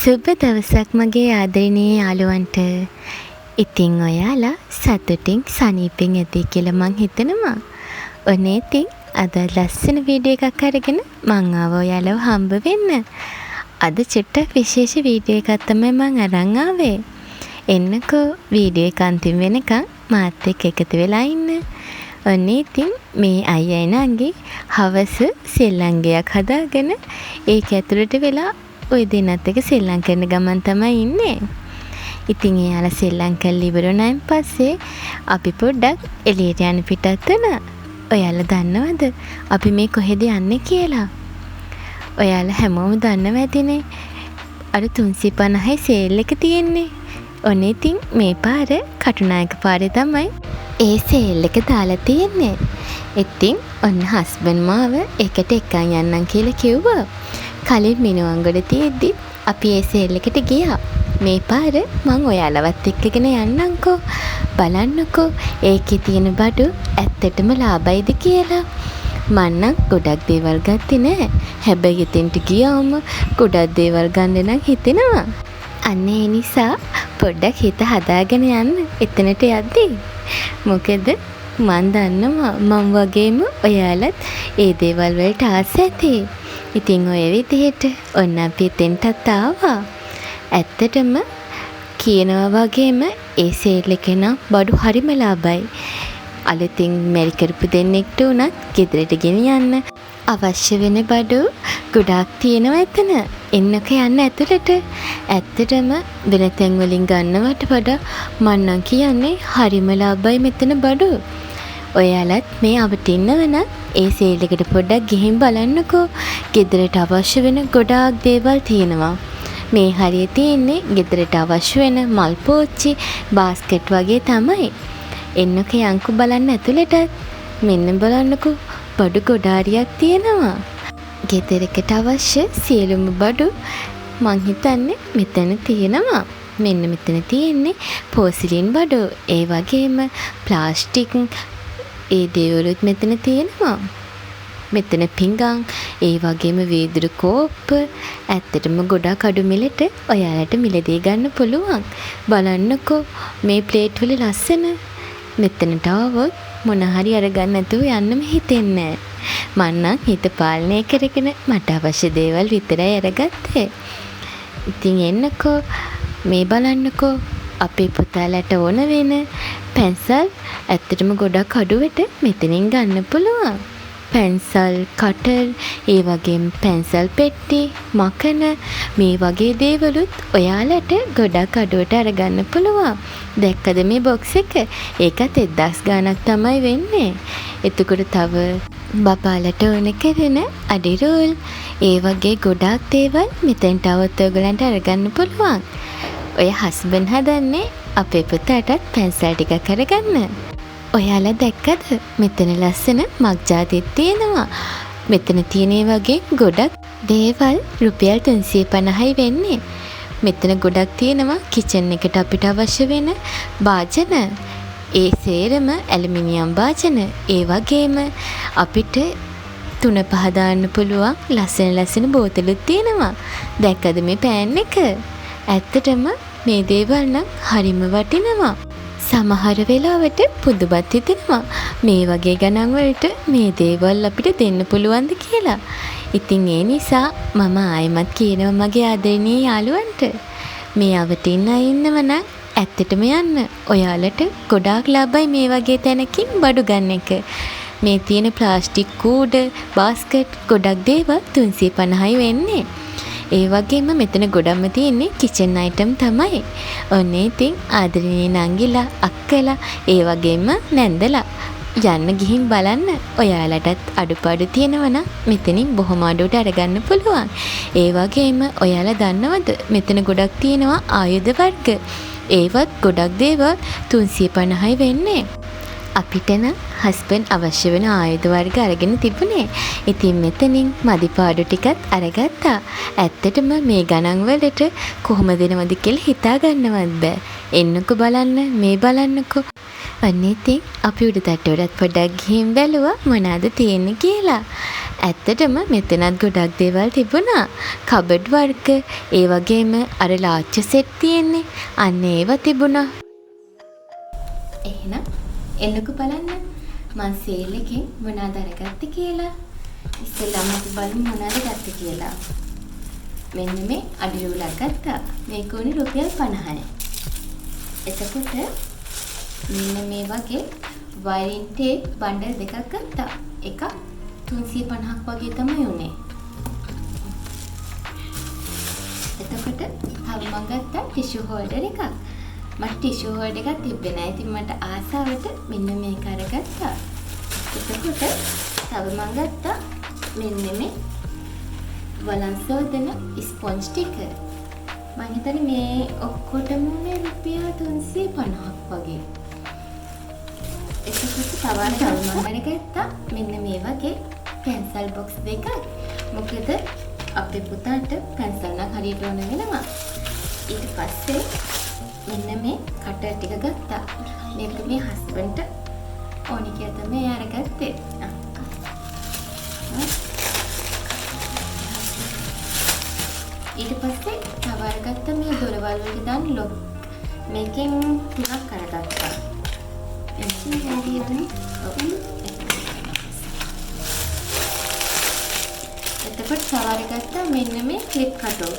සුබ දවසක් මගේ ආදරණීය යාළුවන්ට. ඉතින් ඔයාලා සතුටින් සනීපෙන් ඇති කියලා මං හිතනවා. ඔනේ ඉතින් අද ලස්සන වීඩියෝ එකක් අරගෙන මං ආවා ඔයාලව හම්බ වෙන්න. අද චුට්ටක් විශේෂ වීඩියෝ එකක් තමයි මං අරන් ආවේ. එන්නකෝ වීඩියෝ එක අන්තිම වෙනකන් මාත් එක්ක එකතු වෙලා ඉන්න. ඔන්නේ ඉතින් මේ අයියයි නංගි හවස සෙල්ලංගයක් හදාගෙන ඒක ඇතුළට වෙලා ඔය දෙන්නත් එක්ක සෙල්ලම් කරන ගමන් තමයි ඉන්නේ. ඉතින් එයාලා සෙල්ලම් කරලා ඉවර වුණායින් පස්සේ අපි පොඩ්ඩක් එළියට යන්න පිටත් වුණා. ඔයාලා දන්නවද අපි මේ කොහෙද යන්නේ කියලා? ඔයාලා හැමෝම දන්නව ඇතිනේ. අර 350යි සේල් එක තියෙන්නේ. ඔනේ ඉතින් මේ පාර කටුනායක පාරේ තමයි ඒ සේල් එක දාලා තියෙන්නේ. ඉතින් ඔන්න හස්බන්ඩ් මාව එකට එක්කන් යන්නම් කියලා කිව්වා. කලින් මිනුවන්ගොඩ තියෙද්දි අපි ඒ සේල් එකට ගියා. මේ පාර මං ඔයාලවත් එක්කගෙන යන්නම්කෝ. බලන්නකෝ ඒකේ තියෙන බඩු ඇත්තටම ලාභයිද කියලා. මං නම් ගොඩක් දේවල් ගත්තේ නෑ. හැබැයි එතෙන්ට ගියාම ගොඩක් දේවල් ගන්න නම් හිතෙනවා. අන්න ඒ නිසා පොඩ්ඩක් හිත හදාගෙන යන්න එතනට යද්දී. මොකද මං දන්නවා මං වගේම ඔයාලත් ඒ දේවල් වලට ආස ඇති. ඉතින් ඔය විදිහට ඔන්න අපි එතෙන්ටත් ආවා. ඇත්තටම කියනවා වගේම ඒ සේල් එකේ නම් බඩු හරිම ලාභයි. අලුතින් මැරි කරපු දෙන්නෙක්ට උනත් ගෙදරට ගෙනියන්න අවශ්‍ය වෙන බඩු ගොඩාක් තියෙනවා එතන. එන්නක යන්න ඇතුළට. ඇත්තටම වෙන තැන් වලින් ගන්නවට වඩා මං නම් කියන්නේ හරිම ලාභයි මෙතන බඩු. ඔයාලත් මේ අපිට ඉන්නවනම් ඒ සේල් එකට පොඩ්ඩක් ගිහින් බලන්නකෝ. ගෙදරට අවශ්‍ය වෙන ගොඩාක් දේවල් තියෙනවා. මේ හරිය තියෙන්නේ ගෙදරට අවශ්‍ය වෙන මල් පෝච්චි, බාස්කට් වගේ තමයි. එන්නකෝ යන්කෝ බලන්න ඇතුළට. මෙන්න බලන්නකෝ බඩු ගොඩාරියක් තියෙනවා. ගෙදරකට අවශ්‍ය සියලුම බඩු මං හිතන්නේ මෙතන තියෙනවා. මෙන්න මෙතන තියෙන්නේ පෝසිලින් බඩු. ඒ වගේම ප්ලාස්ටික් ඒ දේවලුත් මෙතන තියෙනවා. මෙතන පිඟන්, ඒ වගේම වීදුරු කෝප්ප ඇත්තටම ගොඩක් අඩු මිලට ඔයාලට මිලදී ගන්න පුළුවන්. බලන්නකෝ මේ ප්ලේට් වල ලස්සන. මෙතනට ආවොත් මොන හරි අරගන්න නැතුව යන්නම හිතෙන්නේ නැහැ. මං නම් හිත පාලනය කරගෙන මට අවශ්‍ය දේවල් විතරයි අරගත්තේ. ඉතින් එන්නකෝ මේ බලන්නකෝ අපේ පුතාලට ඕන වෙන පැන්සල් ඇත්තටම ගොඩක් අඩුවට මෙතනින් ගන්න පුළුවන්. පැන්සල්, කටර්, ඒ වගේම පැන්සල් පෙට්ටි, මකන මේ වගේ දේවලුත් ඔයාලට ගොඩක් අඩුවට අරගන්න පුළුවන්. දැක්කද මේ බොක්ස් එක? ඒකත් 1000 ගාණක් තමයි වෙන්නේ. එතකොට තව බබාලට ඕන කරන අඩි රෝල්, ඒ වගේ ගොඩක් දේවල් මෙතෙන්ට આવත් ඔයගලන්ට අරගන්න පුළුවන්. ඔය හස්බන්ඩ් හදන්නේ අපේ පුතාටත් පැන්සල් ටිකක් අරගන්න. ඔයාලා දැක්කද? මෙතන ලස්සන මග් ජාතිත් තියෙනවා. මෙතන තියෙන වගේ ගොඩක් දේවල් රුපියල් 350යි වෙන්නේ. මෙතන ගොඩක් තියෙනවා කිචන් එකට අපිට අවශ්‍ය වෙන භාජන. ඒ සේරම ඇලුමිනියම් භාජන. ඒ වගේම අපිට 3-5 දාන්න පුළුවන් ලස්සන බෝතලුත් තියෙනවා. දැක්කද මේ පෑන් එක? ඇත්තටම මේ දේවල් නම් හරිම වටිනවා. සමහර වෙලාවට පුදුමත් හිතෙනවා මේ වගේ ගණන් වලට මේ දේවල් අපිට දෙන්න පුළුවන්ද කියලා. ඉතින් ඒ නිසා මම ආයෙමත් කියනවා මගේ ආදරණීය යාළුවන්ට මේ අවටින් අය ඉන්නවනම් ඇත්තටම යන්න. ඔයාලට ගොඩාක් ලාභයි මේ වගේ තැනකින් බඩු ගන්න එක. මේ තියෙන ප්ලාස්ටික් කූඩ, බාස්කට් ගොඩක් දේවල් 350යි වෙන්නේ. ඒ වගේම මෙතන ගොඩක්ම තියෙන්නේ කිචන් අයිටම් තමයි. ඔන්නේ ඉතින් ආදරණීය නංගිලා, අක්කලා, ඒ වගේම නැන්දලා යන්න ගිහින් බලන්න. ඔයාලටත් අඩුපාඩු තියෙනවනම් මෙතනින් බොහොම අඩුවට අරගන්න පුළුවන්. ඒ වගේම ඔයාලා දන්නවද මෙතන ගොඩක් තියෙනවා ආයුධ වර්ග. ඒවත් ගොඩක් දේවල් 350යි වෙන්නේ. අපිට නම් හස්බන්ඩ් අවශ්‍ය වෙන ආයුධ වර්ග අරගෙන තිබුණේ. ඉතින් මෙතනින් මදිපාඩු ටිකත් අරගත්තා. ඇත්තටම මේ ගණන් වලට කොහොම දෙනවද කියලා හිතා ගන්නවත් බෑ. එන්නකෝ බලන්න මේ බලන්නකෝ. ඔන්න ඉතින් අපි උඩ තට්ටුවටත් පොඩ්ඩක් ගිහින් බැලුවා මොනවද තියෙන්නේ කියලා. ඇත්තටම මෙතනත් ගොඩක් දේවල් තිබුණා. කබඩ් වර්ග, ඒ වගේම අර ලාච්ච සෙට් තියෙන්නේ. අන්න ඒවා තිබුණා. එහෙනම් එන්නකෝ බලන්න. මං සේල් එකෙන් මොනවද අරගත්තේ කියලා. ඉස්සෙල්ලාම අපි බලමු මොනවද ගත්තේ කියලා. මෙන්න මේ අඩි රූලක් ගත්තා. මේක උනේ රුපියල් 50යි. එතකොට මෙන්න මේ වගේ වයරින් ටේප් බණ්ඩල් දෙකක් ගත්තා. එකක් 350ක් වගේ තමයි උනේ. එතකොට තව මම ගත්තා ටිෂු හෝල්ඩර් එකක්. මට ටිෂු හෝල්ඩර් එකක් තිබ්බේ නැහැ. ඉතින් මට ආසාවට මෙන්න මේක අරගත්තා. එතකොට තව මම ගත්තා මෙන්න මේ වලන්සෝදන ස්පොන්ජ් ටික. මම හිතන්නේ මේ ඔක්කොටම උනේ රුපියල් 350ක් වගේ. එතකොට තව මම අරගත්තා මෙන්න මේ වගේ පෙන්සල් බොක්ස් දෙකක්. මොකද අපේ පුතාට පෙන්සල් නම් හරියට ඕන වෙනවා. ඊට පස්සේ මෙන්න මේ කටර් ටික ගත්තා. මේක මේ හස්බන්ඩ්ට ඕනි කියලා තමයි අරගත්තේ. ඊට පස්සේ තව අරගත්ත මේ දොරවල් වලට දාන ලොක්. මේකෙන් 3ක් අරගත්තා. එතකොට තව අරගත්තා මෙන්න මේ ක්ලිප් කටෝ.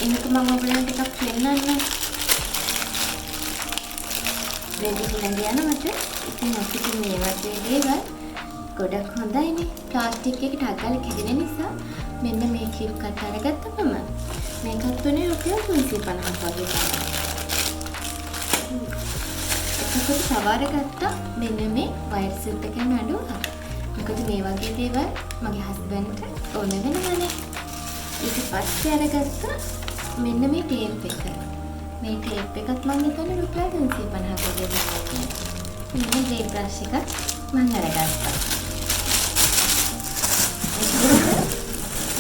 ඉන්නක මම ඔයගලන්ට ටිකක් පෙන්නන්න. රෙදි කියලා යනකොට ඉතින් අපිට මේ වගේ දේවල් ගොඩක් හොඳයිනේ. ප්ලාස්ටික් එකට අගාලා කැඩෙන නිසා මෙන්න මේ ක්ලිප් කට් අරගත්තම මේකත් උනේ රුපියල් 350ක් වගේ තමයි. එතකොට තව අරගත්තා මෙන්න මේ වයර් සෙට් එකෙන් අඩුවක්. මොකද මේ වගේ දේවල් මගේ හස්බන්ඩ්ට ඕන වෙනවනේ. ඊට පස්සේ අරගත්තා මෙන්න මේ ටේප් එක. මේ ටේප් එකත් මම හිතන්නේ රුපියල් 350ක් වගේ තමයි. මෙන්න ග්‍රේ බ්‍රෂ් එකක් මම අරගත්තා.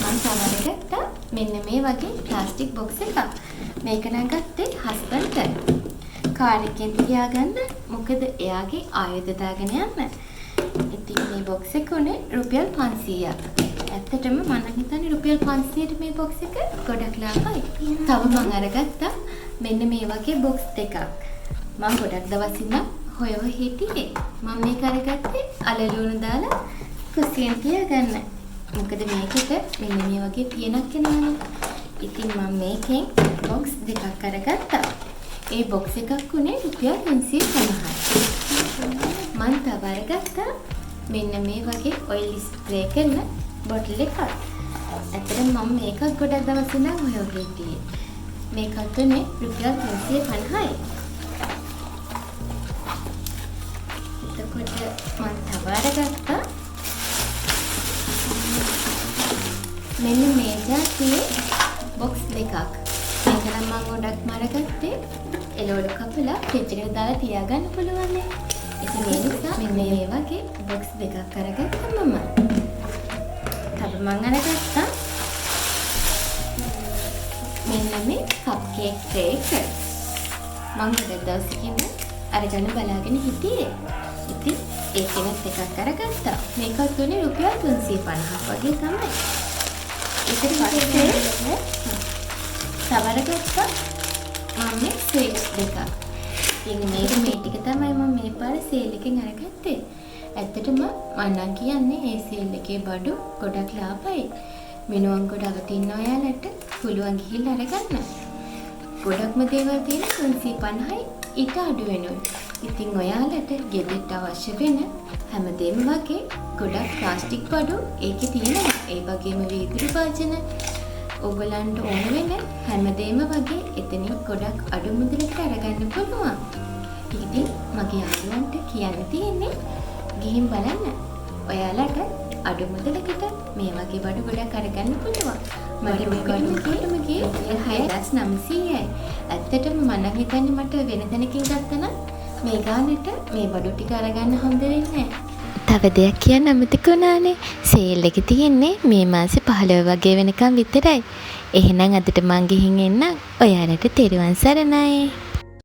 මම තමයි ගත්තා මෙන්න මේ වගේ ප්ලාස්ටික් බොක්ස් එකක්. මේක නම් ගත්තේ හස්බන්ඩ්ට. කාර් එකෙන් තියාගන්න. මොකද එයාගේ ආයුධ දාගෙන යන්න. ඉතින් මේ බොක්ස් එක උනේ රුපියල් 500ක්. ඇත්තටම මම හිතන්නේ රුපියල් 500ට මේ බොක්ස් එක ගොඩක් ලාභයි. තව මම අරගත්තා මෙන්න මේ වගේ බොක්ස් දෙකක්. මම ගොඩක් දවස් ඉඳන් හොය හිටියේ. මම මේක අරගත්තේ අලලුණු දාලා කුස්සියෙන් තියාගන්න. මොකද මේකට මෙන්න මේ වගේ පියනක් එනවනේ. ඉතින් මම මේකෙන් බොක්ස් දෙකක් අරගත්තා. ඒ බොක්ස් එකක් උනේ රුපියල් 350යි. මම තව අරගත්තා මෙන්න මේ වගේ ඔයිල් ස්ප්‍රේ කරන බොටල් එකක්. ඇත්තටම මම මේකත් ගොඩක් දවස් ඉඳන් හොයලා හිටියේ. මේකත් උනේ රුපියල් 350යි. එතකොට මම තව අරගත්තා මෙන්න මේ જાතියේ බොක්ස් දෙකක්. මේක නම් මම ගොඩක් මරගත්තේ එළවලු කපලා ෆ්‍රිජ් එකට දාලා තියාගන්න පුළුවන් නේ. ඉතින් ඒ නිසා මෙන්න මේ වගේ බොක්ස් දෙකක් අරගත්තා මම. තව මම අරගත්තා මෙන්න මේ කප් කේක් ට්‍රේ එක. මම ගොඩක් දවසකින් අරගෙන බලාගෙන හිටියේ. ඉතින් ඒකෙත් එකක් අරගත්තා. මේකත් උනේ රුපියල් 350ක් වගේ තමයි. ඊට පස්සේ තව අරගත්තා මම මේ ස්විච් දෙකක්. ඉතින් මේ ටික තමයි මම මේ පාර සේල් එකෙන් අරගත්තේ. ඇත්තටම මම නම් කියන්නේ මේ සේල් එකේ බඩු ගොඩක් ලාභයි. මිනුවන් ගොඩකට ඉන්න ඔයාලට පුළුවන් ගිහිල්ලා අරගන්න. ගොඩක්ම දේවල් තියෙන 350යි ඊට අඩු වෙනුයි. ඉතින් ඔයාලට ගෙදරට අවශ්‍ය වෙන හැමදේම වගේ ගොඩක් ප්ලාස්ටික් බඩු ඒකේ තියෙනවා. ඒ වගේම වීදුරු භාජන ඔයගලන්ට ඕන වෙන හැමදේම වගේ එතනින් ගොඩක් අඩු මුදලට අරගන්න පුළුවන්. ඉතින් මගේ යාළුවන්ට කියන්න තියෙන්නේ ගිහින් බලන්න. ඔයාලට අඩු මුදලකට මේ වගේ බඩු ගොඩක් අරගන්න පුළුවන්. මගේ මේ බඩුවටම ගියේ 6900යි. ඇත්තටම මම නම් හිතන්නේ මට වෙන තැනකින් ගත්තා නම් මේ ගානට මේ බඩු ටික අරගන්න හම්බ වෙන්නේ නැහැ. තව දෙයක් කියන්න අමතක වුණානේ. සේල් එක තියෙන්නේ මේ මාසේ 15 වගේ වෙනකම් විතරයි. එහෙනම් අදට මං ගිහින් එන්නම්. ඔයාලට තෙරුවන් සරණයි.